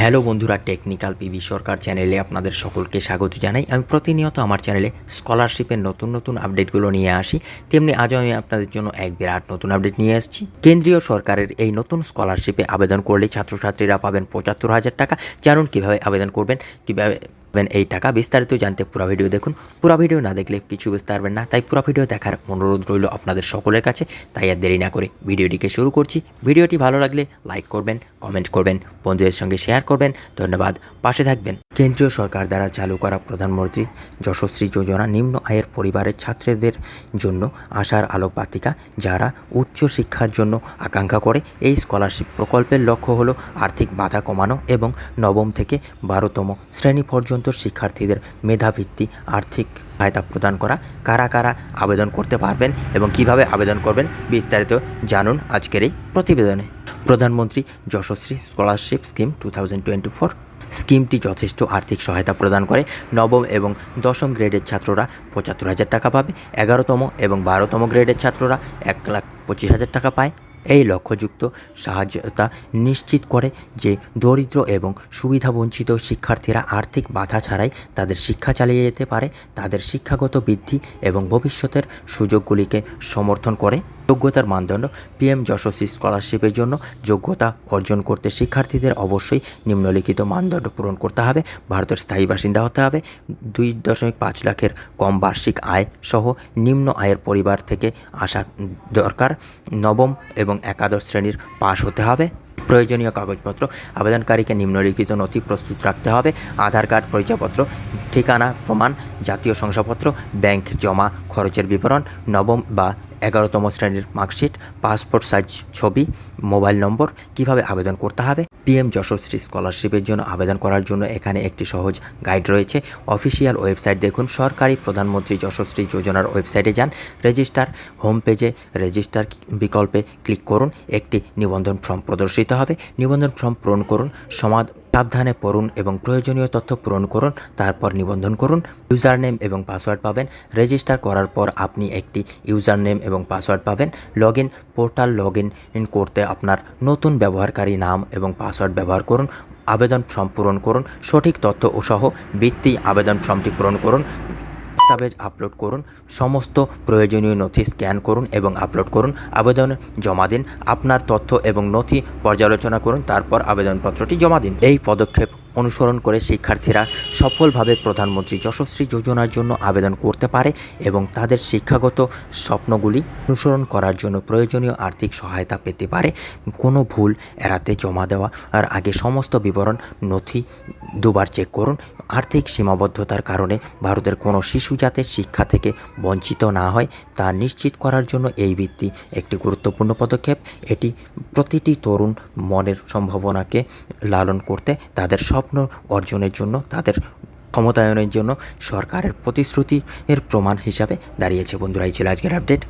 Hello বন্ধুরা, technical PV সরকার চ্যানেলে আপনাদের সকলকে স্বাগত জানাই। আমি প্রতিনিয়ত আমার চ্যানেলে স্কলারশিপের নতুন নতুন আপডেটগুলো নিয়ে আসি, তেমনি আজও আমি আপনাদের জন্য এক বিরাট নতুন আপডেট নিয়ে আসছি। কেন্দ্রীয় সরকারের এই নতুন স্কলারশিপে আবেদন করলে ছাত্রছাত্রীরা পাবেন ৭৫,০০০ টাকা। জানুন কীভাবে আবেদন করবেন, কীভাবে এই টাকা। বিস্তারিত জানতে পুরো ভিডিও দেখুন। পুরো ভিডিও না দেখলে কিছু বুঝতে পারবেন না, তাই পুরো ভিডিও দেখার অনুরোধ রইল আপনাদের সকলের কাছে। তাই আর দেরি না করে ভিডিওটিকে শুরু করছি। ভিডিওটি ভালো লাগলে লাইক করবেন, কমেন্ট করবেন, বন্ধুদের সঙ্গে শেয়ার করবেন। ধন্যবাদ, পাশে থাকবেন। কেন্দ্রীয় সরকার দ্বারা চালু করা প্রধানমন্ত্রী যশস্বী যোজনা নিম্ন আয়ের পরিবারের ছাত্রদের জন্য আশার আলোকবাতিকা, যারা উচ্চ শিক্ষার জন্য আকাঙ্ক্ষা করে। এই স্কলারশিপ প্রকল্পের লক্ষ্য হলো আর্থিক বাধা কমানো এবং নবম থেকে ১২তম শ্রেণী পর্যন্ত শিক্ষার্থীদের মেধাভিত্তি আর্থিক সহায়তা প্রদান করা। কারা কারা আবেদন করতে পারবেন এবং কিভাবে আবেদন করবেন বিস্তারিত জানুন আজকের এই প্রতিবেদনে। প্রধানমন্ত্রী যশস্বী স্কলারশিপ স্কিম 2024 স্কিমটি যথেষ্ট আর্থিক সহায়তা প্রদান করে। নবম এবং দশম গ্রেডের ছাত্ররা ৭৫,০০০ টাকা পাবে, ১১তম এবং ১২তম গ্রেডের ছাত্ররা ১,২৫,০০০ টাকা পায়। এই লক্ষ্যযুক্ত সহায়তা নিশ্চিত করে যে দরিদ্র এবং সুবিধাবঞ্চিত শিক্ষার্থীরা আর্থিক বাধা ছাড়াই তাদের শিক্ষা চালিয়ে যেতে পারে। তাদের শিক্ষাগত বৃদ্ধি এবং ভবিষ্যতের সুযোগগুলিকে সমর্থন করে। যোগ্যতার মানদণ্ড: পিএম যশস্বী স্কলারশিপের জন্য যোগ্যতা অর্জন করতে শিক্ষার্থীদের অবশ্যই নিম্নলিখিত মানদণ্ড পূরণ করতে হবে। ভারতের স্থায়ী বাসিন্দা হতে হবে, 2.5 লাখের কম বার্ষিক আয় সহ নিম্ন আয়ের পরিবার থেকে আসা দরকার। নবম এবং একাদশ শ্রেণীর পাশ হতে হবে। প্রয়োজনীয় কাগজপত্র: আবেদনকারীকে নিম্নলিখিত নথি প্রস্তুত রাখতে হবে: আধার কার্ড, পরিচয়পত্র, ঠিকানা প্রমাণ, জাতীয় শংসাপত্র, ব্যাংক জমা খরচের বিবরণ, নবম বা 11তম শ্রেণীর মার্কশিট, পাসপোর্ট সাইজ ছবি, মোবাইল নম্বর। কিভাবে আবেদন করতে হবে? পিএম যশস্বী স্কলারশিপের জন্য আবেদন করার জন্য এখানে একটি সহজ গাইড রয়েছে। অফিসিয়াল ওয়েবসাইট দেখুন। সরকারি প্রধানমন্ত্রী যশস্বী যোজনার ওয়েবসাইটে যান। রেজিস্টার হোম পেজে রেজিস্টার বিকল্পে ক্লিক করুন। একটি নিবন্ধন ফর্ম প্রদর্শিত হবে। নিবন্ধন ফর্ম পূরণ করুন, সাবধানে পড়ুন এবং প্রয়োজনীয় তথ্য পূরণ করুন, তারপর নিবন্ধন করুন। ইউজার নেম এবং পাসওয়ার্ড পাবেন। রেজিস্টার করার পর আপনি একটি ইউজার নেম এবং পাসওয়ার্ড পাবেন। পোর্টাল লগ ইন করতে আপনার নতুন ব্যবহারকারী নাম এবং পাসওয়ার্ড ব্যবহার করুন। আবেদন ফর্ম পূরণ করুন। সঠিক তথ্য ও সহ বৃত্তি আবেদন ফর্মটি পূরণ করুন। দস্তাবেজ আপলোড করুন। সমস্ত প্রয়োজনীয় নথি স্ক্যান করুন এবং আপলোড করুন। আবেদন জমা দিন। আপনার তথ্য এবং নথি পর্যালোচনা করুন, তারপর আবেদনপত্রটি জমা দিন। এই পদক্ষেপ অনুসরণ করে শিক্ষার্থীরা সফলভাবে প্রধানমন্ত্রী যশস্বী যোজনার জন্য আবেদন করতে পারে এবং তাদের শিক্ষাগত স্বপ্নগুলি অনুসরণ করার জন্য প্রয়োজনীয় আর্থিক সহায়তা পেতে পারে। কোনো ভুল এড়াতে জমা দেওয়ার আগে সমস্ত বিবরণ নথি দুবার চেক করুন। আর্থিক সীমাবদ্ধতার কারণে ভারতের কোনো শিশু যাতে শিক্ষা থেকে বঞ্চিত না হয় তা নিশ্চিত করার জন্য এই বৃত্তি একটি গুরুত্বপূর্ণ পদক্ষেপ। এটি প্রতিটি তরুণ মনের সম্ভাবনাকে লালন করতে, তাদের স্বপ্ন অর্জনের জন্য, তাদের ক্ষমতায়নের জন্য সরকারের প্রতিশ্রুতির প্রমাণ হিসাবে দাঁড়িয়েছে। বন্ধুরা, এই ছিল আজকের আপডেট।